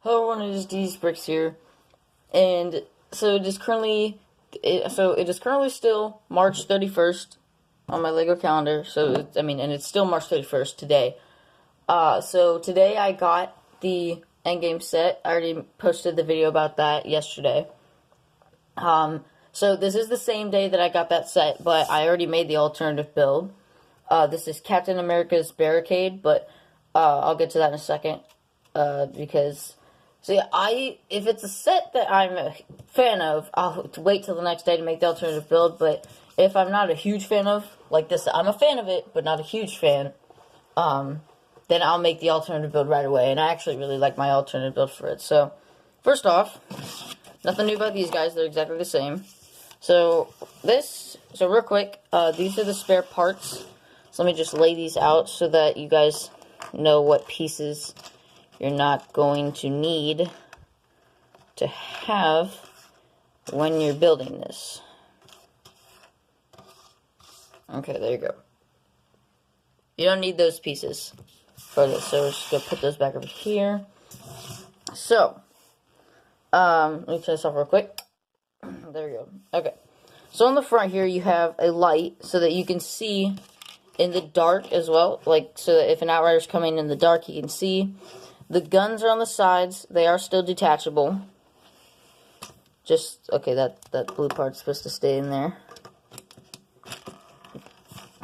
Hello everyone, it is D's Bricks here, and so it is currently, still March 31st on my LEGO calendar, and it's still March 31st today. So today I got the endgame set. I already posted the video about that yesterday. So this is the same day that I got that set, but I already made the alternative build. This is Captain America's Barricade, but I'll get to that in a second, So yeah, if it's a set that I'm a fan of, I'll wait till the next day to make the alternative build, but if I'm not a huge fan of, like this, I'm a fan of it, but not a huge fan, then I'll make the alternative build right away, and I actually really like my alternative build for it. So, first off, nothing new about these guys, they're exactly the same. So real quick, these are the spare parts, so let me just lay these out so that you guys know what pieces you're not going to need to have when you're building this. Okay, there you go. You don't need those pieces for this, so we're just going to put those back over here. So, let me turn this off real quick. There we go. Okay. So on the front here, you have a light so that you can see in the dark as well. Like, so that if an outrider's coming in the dark, you can see. The guns are on the sides. They are still detachable. Okay, that blue part's supposed to stay in there.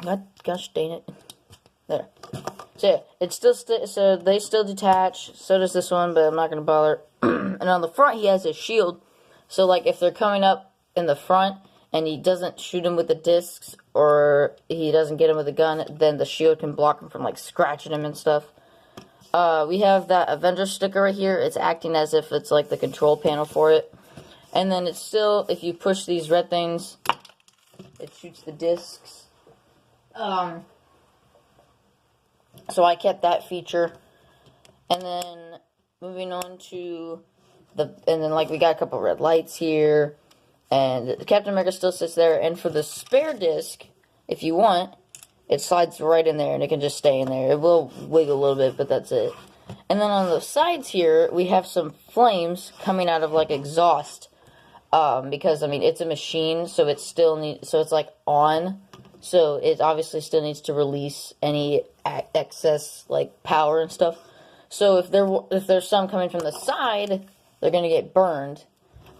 God, gosh dang it. There. So yeah, it's still so they still detach. So does this one, but I'm not gonna bother. And on the front, he has a shield. So like if they're coming up in the front and he doesn't shoot them with the discs, or he doesn't get him with a gun, then the shield can block him from like scratching him and stuff. We have that Avenger sticker right here. It's acting as if it's like the control panel for it. And then it's still, if you push these red things, it shoots the discs. So I kept that feature. And then moving on to we got a couple red lights here. And Captain America still sits there. And for the spare disc, if you want, it slides right in there, and it can just stay in there. It will wiggle a little bit, but that's it. And then on the sides here, we have some flames coming out of, like, exhaust. Because, I mean, it's a machine, so it still needs... So it's, like, on. So it obviously still needs to release any excess, like, power and stuff. So if there's some coming from the side, they're going to get burned.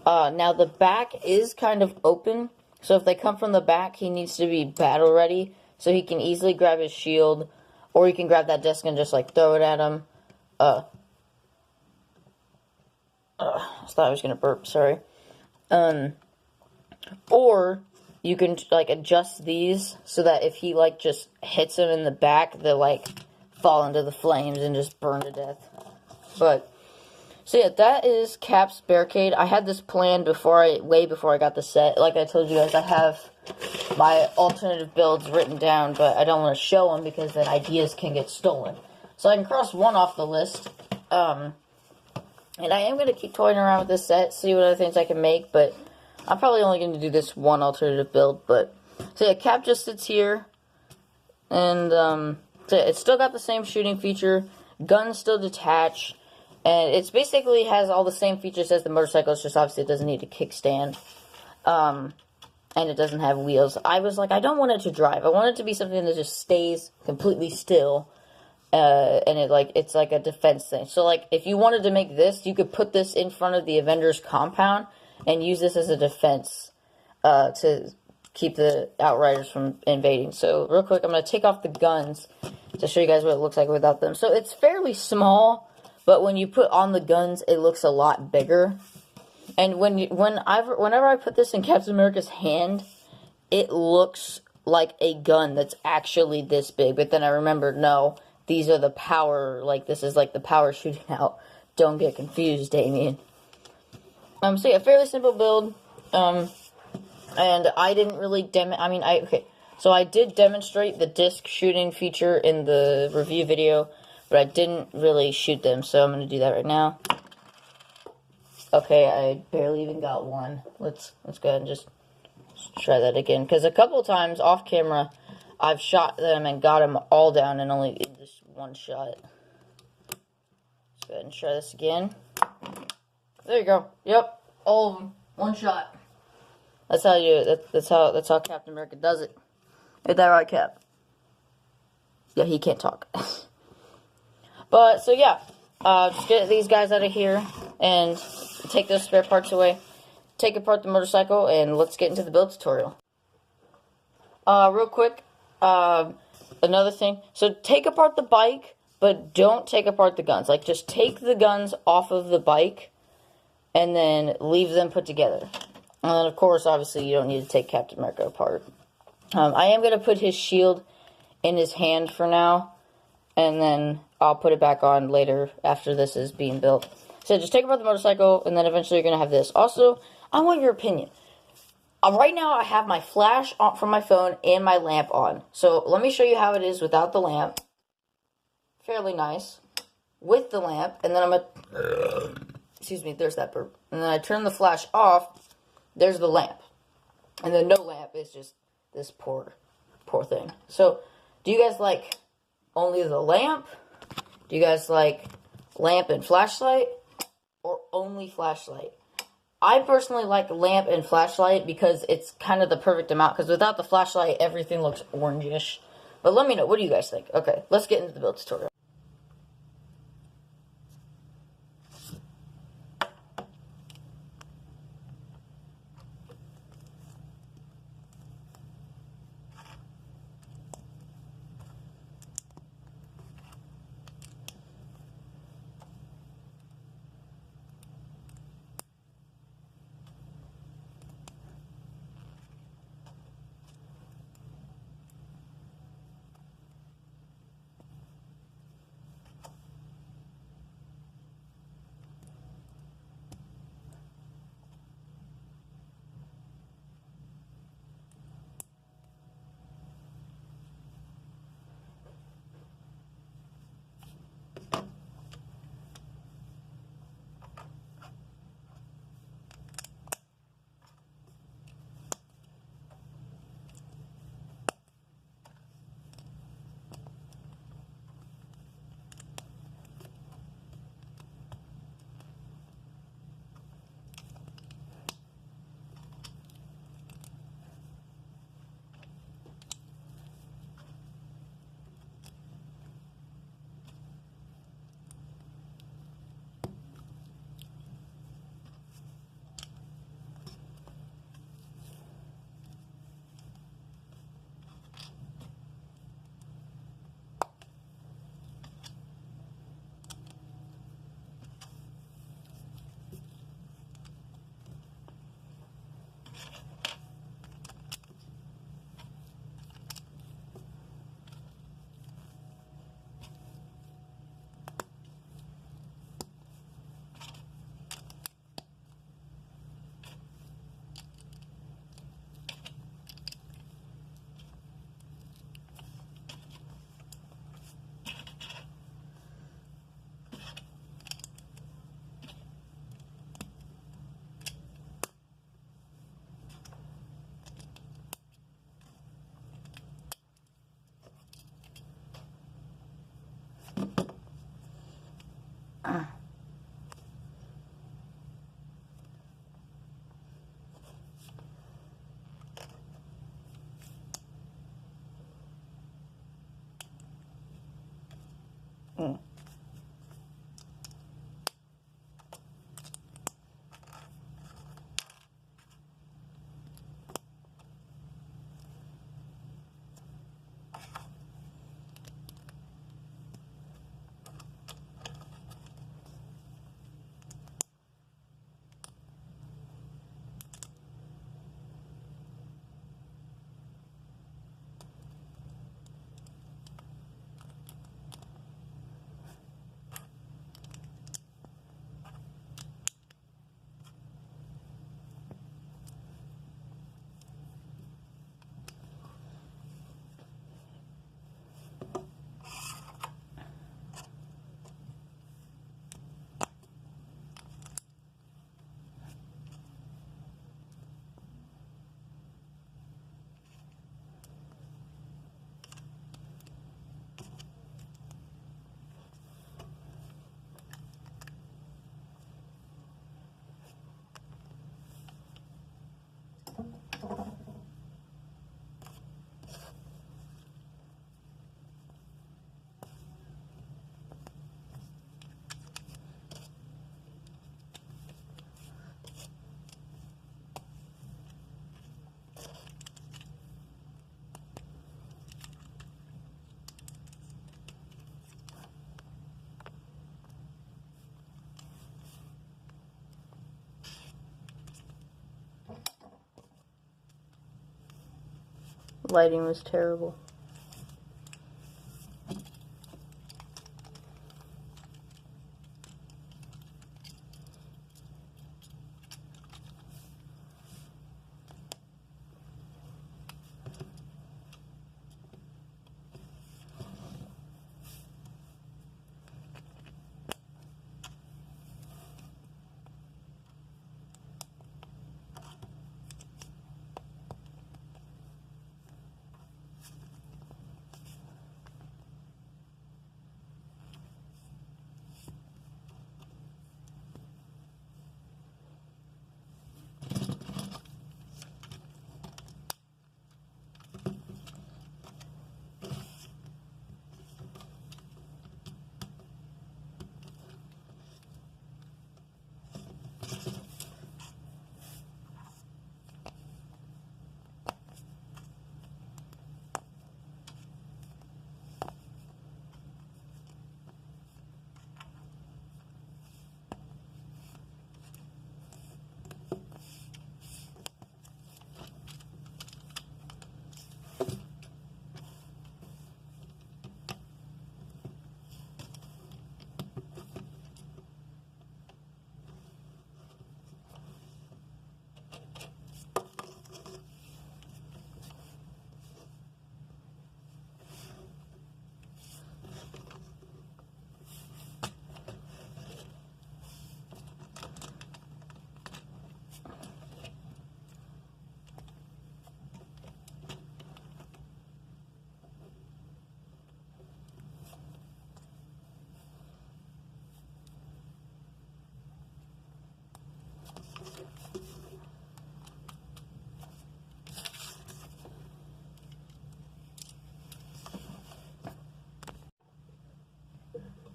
Now, the back is kind of open. So if they come from the back, he needs to be battle ready. So he can easily grab his shield, or he can grab that disc and just, like, throw it at him. I thought I was gonna burp, sorry. Or you can, like, adjust these so that if he, like, just hits him in the back, they'll, like, fall into the flames and just burn to death. But, so yeah, that is Cap's Barricade. I had this planned way before I got the set. Like I told you guys, I have my alternative builds written down, but I don't want to show them because then ideas can get stolen. So I can cross one off the list. And I am going to keep toying around with this set, see what other things I can make, but I'm probably only going to do this one alternative build. So yeah, Cap just sits here, and so yeah, it's still got the same shooting feature, guns still detach, and it's basically has all the same features as the motorcycle. It's just obviously it doesn't need a kickstand. And it doesn't have wheels. I was like, I don't want it to drive. I want it to be something that just stays completely still. And it's like a defense thing. So like, if you wanted to make this, you could put this in front of the Avengers compound and use this as a defense to keep the Outriders from invading. So real quick, I'm going to take off the guns to show you guys what it looks like without them. So it's fairly small, but when you put on the guns, it looks a lot bigger. And whenever I put this in Captain America's hand, it looks like a gun that's actually this big. But then I remembered, no, these are the power, like, this is like the power shooting out. Don't get confused, Damien. So yeah, fairly simple build. And I didn't really so I did demonstrate the disc shooting feature in the review video, but I didn't really shoot them, so I'm going to do that right now. Okay, I barely even got one. Let's go ahead and just try that again. Because a couple of times off camera, I've shot them and got them all down and only in just one shot. Let's go ahead and try this again. There you go. Yep, all of them, one shot. That's how you. That's how Captain America does it. Is that right, Cap? Yeah, he can't talk. But so yeah, just get these guys out of here and take those spare parts away. Take apart the motorcycle and let's get into the build tutorial. Real quick, another thing. So take apart the bike, but don't take apart the guns. Like, just take the guns off of the bike and then leave them put together. And then, of course, obviously, you don't need to take Captain America apart. I am going to put his shield in his hand for now, and then I'll put it back on later after this is being built. So just take apart the motorcycle, and then eventually you're going to have this. Also, I want your opinion. Right now, I have my flash on from my phone and my lamp on. So let me show you how it is without the lamp. Fairly nice. With the lamp, and then I'm going to... Excuse me, there's that burp. And then I turn the flash off. There's the lamp. And then no lamp is just this poor thing. So, do you guys like only the lamp? Do you guys like lamp and flashlight? Or only flashlight? I personally like lamp and flashlight because it's kind of the perfect amount. Because without the flashlight, everything looks orangish. But let me know. What do you guys think? Okay, let's get into the build tutorial. lighting was terrible.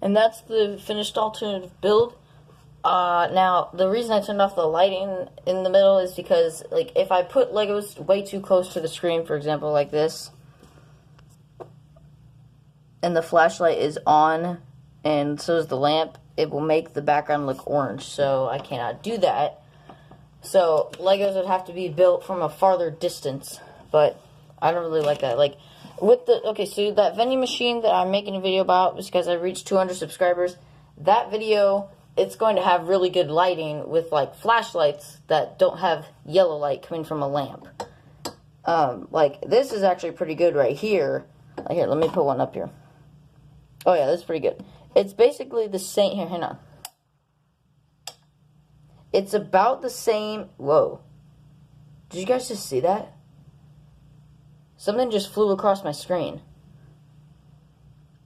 And that's the finished alternative build. Now, the reason I turned off the lighting in the middle is because, like, if I put Legos way too close to the screen, for example, like this, and the flashlight is on, and so is the lamp, it will make the background look orange, so I cannot do that. So, Legos would have to be built from a farther distance, but I don't really like that. Like, with the, okay, so that vending machine that I'm making a video about is because I reached 200 subscribers. That video, it's going to have really good lighting with, like, flashlights that don't have yellow light coming from a lamp. Like, this is actually pretty good right here. Here, let me put one up here. Oh, yeah, this is pretty good. It's basically the same, here, hang on. It's about the same, whoa. Did you guys just see that? Something just flew across my screen.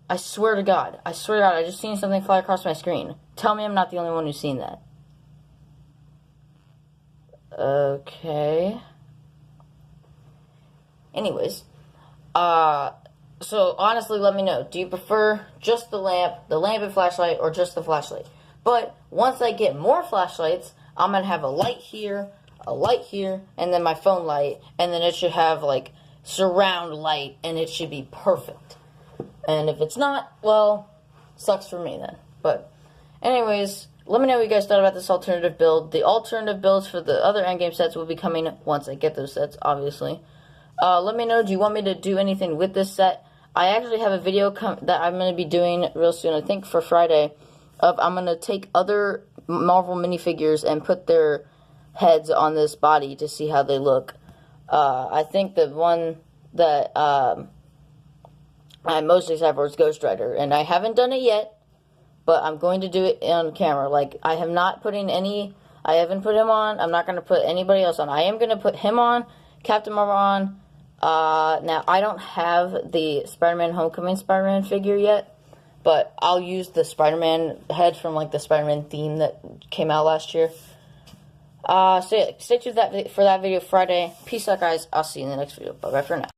I swear to God, I just seen something fly across my screen. Tell me I'm not the only one who's seen that. Okay. Anyways, so honestly, let me know. Do you prefer just the lamp and flashlight, or just the flashlight? But once I get more flashlights, I'm going to have a light here, and then my phone light, and then it should have, like, surround light, and it should be perfect. And if it's not, well, sucks for me then. But anyways, let me know what you guys thought about this alternative build. The alternative builds for the other endgame sets will be coming once I get those sets, obviously. Let me know, do you want me to do anything with this set? I actually have a video that I'm going to be doing real soon, I think for Friday, of I'm going to take other Marvel minifigures and put their heads on this body to see how they look. I think the one that I'm most excited for is Ghost Rider, and I haven't done it yet, but I'm going to do it on camera. Like, I have not put in any, I haven't put him on, I'm not going to put anybody else on. I am going to put him on, Captain Marvel on. Now, I don't have the Spider-Man Homecoming Spider-Man figure yet, but I'll use the Spider-Man head from, like, the Spider-Man theme that came out last year. So yeah, stay tuned for that video Friday. Peace out, guys. I'll see you in the next video. Bye-bye for now.